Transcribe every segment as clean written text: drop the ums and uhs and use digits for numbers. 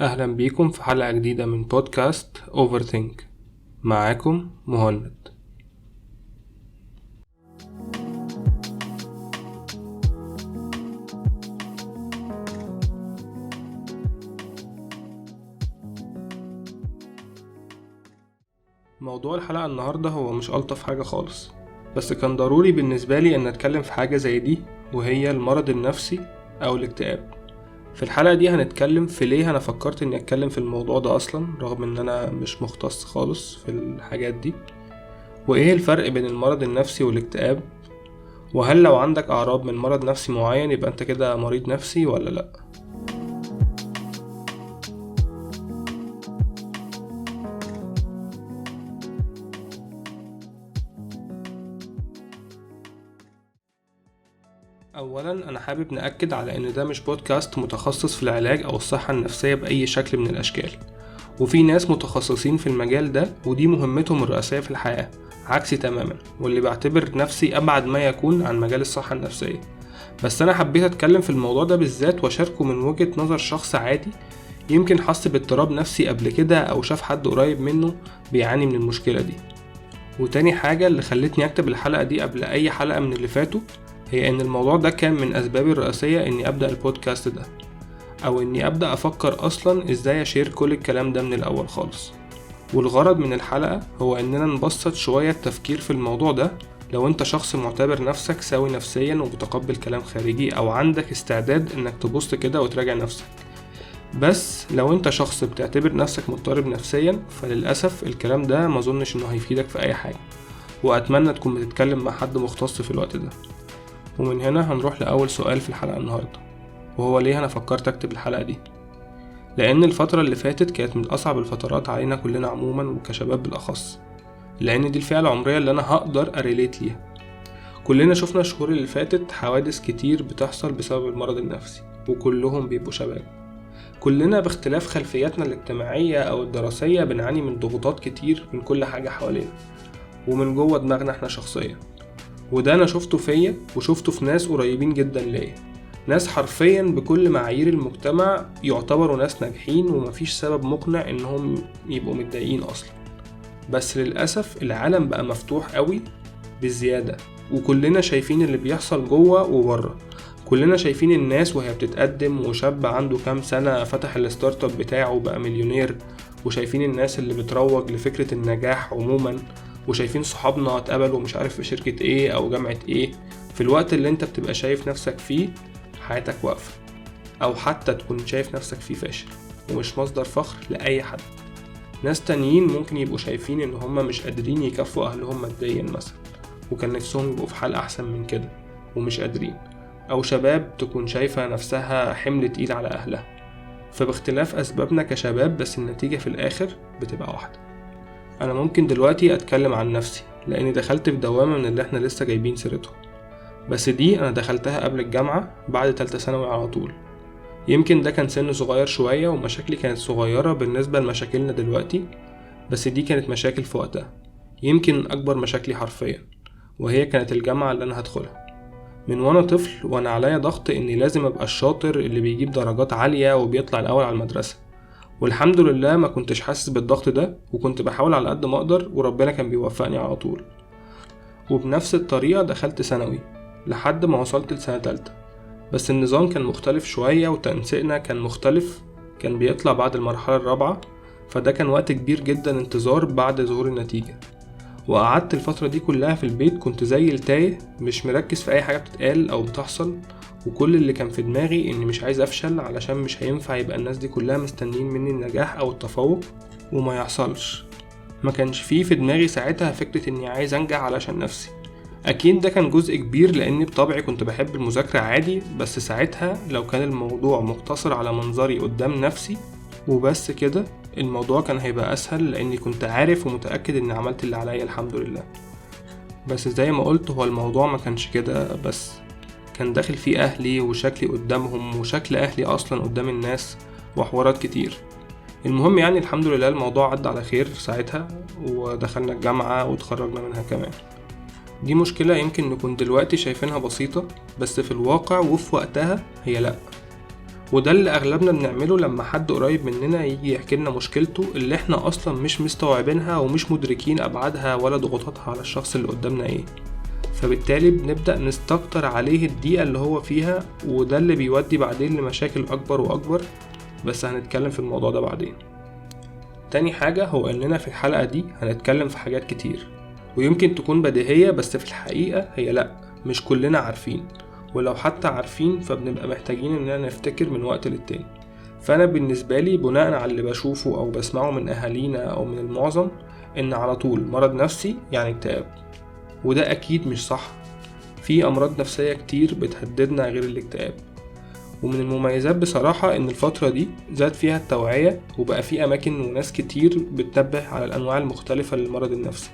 أهلا بيكم في حلقة جديدة من بودكاست Overthink. معاكم مهند. موضوع الحلقة النهاردة هو مش ألطف حاجة خالص، بس كان ضروري بالنسبة لي أن أتكلم في حاجة زي دي، وهي المرض النفسي أو الاكتئاب. في الحلقة دي هنتكلم في ليه أنا فكرت إني أتكلم في الموضوع ده أصلا، رغم إن أنا مش مختص خالص في الحاجات دي، وإيه الفرق بين المرض النفسي والاكتئاب، وهل لو عندك أعراض من مرض نفسي معين يبقى أنت كده مريض نفسي ولا لأ. أولا أنا حابب نأكد على إن ده مش بودكاست متخصص في العلاج أو الصحة النفسية بأي شكل من الأشكال، وفي ناس متخصصين في المجال ده ودي مهمتهم الرئيسية في الحياة، عكسي تماما، واللي بعتبر نفسي أبعد ما يكون عن مجال الصحة النفسية. بس أنا حبيت أتكلم في الموضوع ده بالذات وأشاركه من وجهة نظر شخص عادي يمكن حس باضطراب نفسي قبل كده أو شاف حد قريب منه بيعاني من المشكلة دي. وتاني حاجة اللي خلتني أكتب الحلقة دي قبل أي حلقة من اللي فاتوا هي إن الموضوع ده كان من أسبابي الرئيسية إني أبدأ البودكاست ده، أو إني أبدأ أفكر أصلا إزاي أشير كل الكلام ده من الأول خالص. والغرض من الحلقة هو إننا نبسط شوية التفكير في الموضوع ده لو أنت شخص معتبر نفسك سوي نفسيا ومتقبل كلام خارجي، أو عندك استعداد إنك تبص كده وتراجع نفسك. بس لو أنت شخص بتعتبر نفسك مضطرب نفسيا فللأسف الكلام ده مظنش إنه هيفيدك في أي حاجة، وأتمنى تكون بتتكلم مع حد مختص في الوقت ده. ومن هنا هنروح لأول سؤال في الحلقة النهاردة، وهو ليه أنا فكرت أكتب الحلقة دي. لأن الفترة اللي فاتت كانت من أصعب الفترات علينا كلنا عموما وكشباب بالأخص، لأن دي الفئة العمرية اللي أنا هقدر أريليت ليها. كلنا شفنا الشهور اللي فاتت حوادث كتير بتحصل بسبب المرض النفسي، وكلهم بيبقوا شباب. كلنا باختلاف خلفياتنا الاجتماعية أو الدراسية بنعاني من ضغوطات كتير من كل حاجة حوالينا ومن جوه دماغنا احنا شخصيا. وده أنا شفته فيا وشفته في ناس قريبين جدا ليا، ناس حرفيا بكل معايير المجتمع يعتبروا ناس ناجحين ومفيش سبب مقنع انهم يبقوا متضايقين اصلا. بس للأسف العالم بقى مفتوح قوي بزيادة، وكلنا شايفين اللي بيحصل جوه وبره. كلنا شايفين الناس وهي بتتقدم، وشاب عنده كام سنة فتح الستارت اب بتاعه بقى مليونير، وشايفين الناس اللي بتروج لفكرة النجاح عموما، وشايفين صحابنا اتقبلوا مش عارف في شركة ايه او جامعة ايه. في الوقت اللي انت بتبقى شايف نفسك فيه حياتك واقفة، او حتى تكون شايف نفسك فيه فاشل ومش مصدر فخر لأي حد. ناس تانيين ممكن يبقوا شايفين ان هم مش قادرين يكفوا اهلهم ماديا مثلا، وكان نفسهم يبقوا في حال احسن من كده ومش قادرين، او شباب تكون شايفة نفسها حمل تقيل على اهلها. فباختلاف اسبابنا كشباب بس النتيجة في الاخر بتبقى واحدة. انا ممكن دلوقتي اتكلم عن نفسي لاني دخلت في دوامة من اللي احنا لسه جايبين سيرتهم، بس دي انا دخلتها قبل الجامعة بعد تالتة ثانوي على طول. يمكن ده كان سن صغير شوية ومشاكلي كانت صغيرة بالنسبة لمشاكلنا دلوقتي، بس دي كانت مشاكل في وقتها، يمكن اكبر مشاكلي حرفيا، وهي كانت الجامعة اللي انا هدخلها. من وانا طفل وانا عليا ضغط اني لازم ابقى الشاطر اللي بيجيب درجات عالية وبيطلع الاول على المدرسة، والحمد لله ما كنتش حاسس بالضغط ده، وكنت بحاول على قد ما اقدر وربنا كان بيوفقني على طول. وبنفس الطريقة دخلت ثانوي لحد ما وصلت لسنة تالتة، بس النظام كان مختلف شوية وتنسيقنا كان مختلف، كان بيطلع بعد المرحلة الرابعة، فده كان وقت كبير جدا انتظار بعد ظهور النتيجة. وقعدت الفترة دي كلها في البيت كنت زي التايه، مش مركز في أي حاجة بتتقال أو بتحصل، وكل اللي كان في دماغي إني مش عايز أفشل علشان مش هينفع يبقى الناس دي كلها مستنين مني النجاح أو التفوق وما يحصلش. ما كانش فيه في دماغي ساعتها فكرة إني عايز أنجح علشان نفسي. أكيد ده كان جزء كبير لأني بطبعي كنت بحب المذاكرة عادي، بس ساعتها لو كان الموضوع مقتصر على منظري قدام نفسي وبس كده الموضوع كان هيبقى أسهل، لأني كنت عارف ومتأكد إني عملت اللي عليا الحمد لله. بس زي ما قلت هو الموضوع ما كانش كده، بس كان داخل فيه أهلي وشكلي قدامهم وشكل أهلي أصلا قدام الناس وحوارات كتير. المهم يعني الحمد لله الموضوع عدى على خير ساعتها، ودخلنا الجامعة وتخرجنا منها كمان. دي مشكلة يمكن نكون دلوقتي شايفينها بسيطة، بس في الواقع وفي وقتها هي لأ. وده اللي اغلبنا بنعمله لما حد قريب مننا يجي يحكي لنا مشكلته اللي احنا اصلا مش مستوعبينها ومش مدركين ابعادها ولا ضغوطاتها على الشخص اللي قدامنا ايه. فبالتالي بنبدأ نستكتر عليه الضيقة اللي هو فيها، وده اللي بيودي بعدين لمشاكل اكبر واكبر، بس هنتكلم في الموضوع ده بعدين. تاني حاجة هو اننا في الحلقة دي هنتكلم في حاجات كتير ويمكن تكون بديهية، بس في الحقيقة هي لأ، مش كلنا عارفين، ولو حتى عارفين فبنبقى محتاجين اننا نفتكر من وقت للتاني. فانا بالنسبة لي بناء على اللي بشوفه او بسمعه من اهالينا او من المعظم ان على طول مرض نفسي يعني اكتئاب، وده اكيد مش صح. في امراض نفسية كتير بتهددنا غير الاكتئاب. ومن المميزات بصراحة ان الفترة دي زاد فيها التوعية، وبقى في اماكن وناس كتير بتنبه على الانواع المختلفة للمرض النفسي.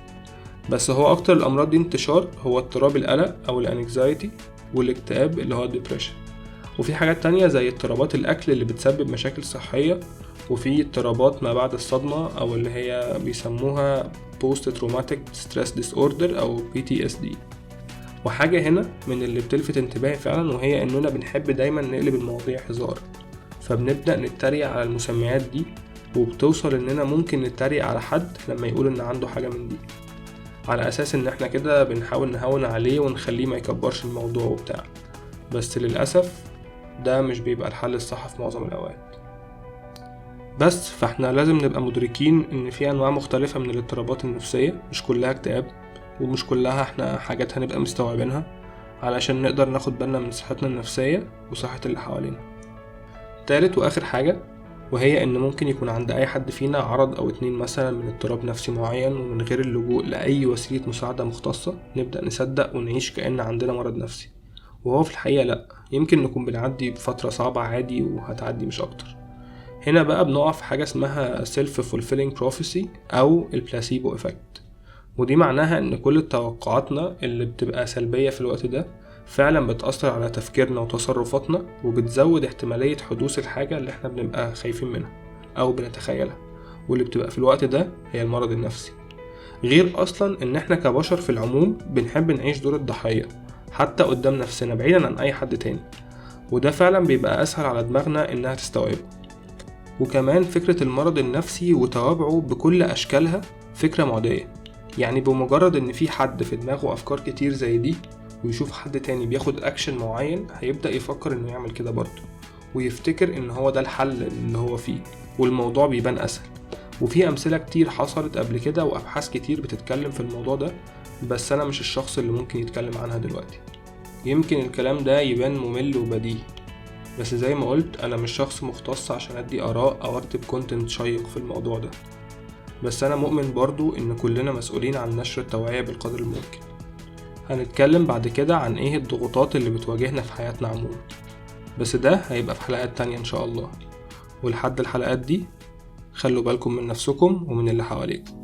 بس هو اكتر الامراض دي انتشار هو اضطراب القلق او الانكزايتي، والاكتئاب اللي هو الديبريشن. وفي حاجات تانية زي اضطرابات الاكل اللي بتسبب مشاكل صحية، وفي اضطرابات ما بعد الصدمة او اللي هي بيسموها post traumatic stress disorder او PTSD. وحاجة هنا من اللي بتلفت انتباهي فعلا، وهي اننا بنحب دايما نقلب المواضيع هزار، فبنبدأ نتريق على المسميات دي، وبتوصل اننا ممكن نتريق على حد لما يقول ان عنده حاجة من دي، على اساس ان احنا كده بنحاول نهون عليه ونخليه ما يكبرش الموضوع وبتاع. بس للأسف ده مش بيبقى الحل الصح في معظم الاوقات. بس فاحنا لازم نبقى مدركين ان في انواع مختلفة من الاضطرابات النفسية، مش كلها اكتئاب ومش كلها احنا حاجات هنبقى مستوعبينها، علشان نقدر ناخد بالنا من صحتنا النفسية وصحة اللي حوالينا. تالت واخر حاجة، وهي ان ممكن يكون عند اي حد فينا عرض او اتنين مثلا من اضطراب نفسي معين، ومن غير اللجوء لاي وسيلة مساعدة مختصة نبدأ نصدق ونعيش كأن عندنا مرض نفسي، وهو في الحقيقة لا، يمكن نكون بنعدي بفترة صعبة عادي وهتعدي مش اكتر. هنا بقى بنقع في حاجة اسمها self-fulfilling prophecy او البلاسيبو إفكت، ودي معناها ان كل توقعاتنا اللي بتبقى سلبية في الوقت ده فعلا بتأثر على تفكيرنا وتصرفاتنا، وبتزود احتمالية حدوث الحاجة اللي احنا بنبقى خايفين منها او بنتخيلها، واللي بتبقى في الوقت ده هي المرض النفسي. غير اصلا ان احنا كبشر في العموم بنحب نعيش دور الضحية حتى قدام نفسنا بعيدا عن اي حد تاني، وده فعلا بيبقى اسهل على دماغنا انها تستوعبه. وكمان فكرة المرض النفسي وتوابعه بكل اشكالها فكرة معدية، يعني بمجرد ان في حد في دماغه افكار كتير زي دي ويشوف حد تاني بياخد اكشن معين، هيبدأ يفكر انه يعمل كده برضه، ويفتكر ان هو ده الحل اللي هو فيه، والموضوع بيبان اسهل. وفي امثلة كتير حصلت قبل كده وابحاث كتير بتتكلم في الموضوع ده، بس انا مش الشخص اللي ممكن يتكلم عنها دلوقتي. يمكن الكلام ده يبان ممل وبديهي، بس زي ما قلت انا مش شخص مختص عشان ادي اراء او اكتب كونتنت شيق في الموضوع ده. بس أنا مؤمن برضو إن كلنا مسؤولين عن نشر التوعية بالقدر الممكن. هنتكلم بعد كده عن إيه الضغوطات اللي بتواجهنا في حياتنا عموما، بس ده هيبقى في حلقات تانية إن شاء الله. ولحد الحلقات دي خلوا بالكم من نفسكم ومن اللي حواليكم.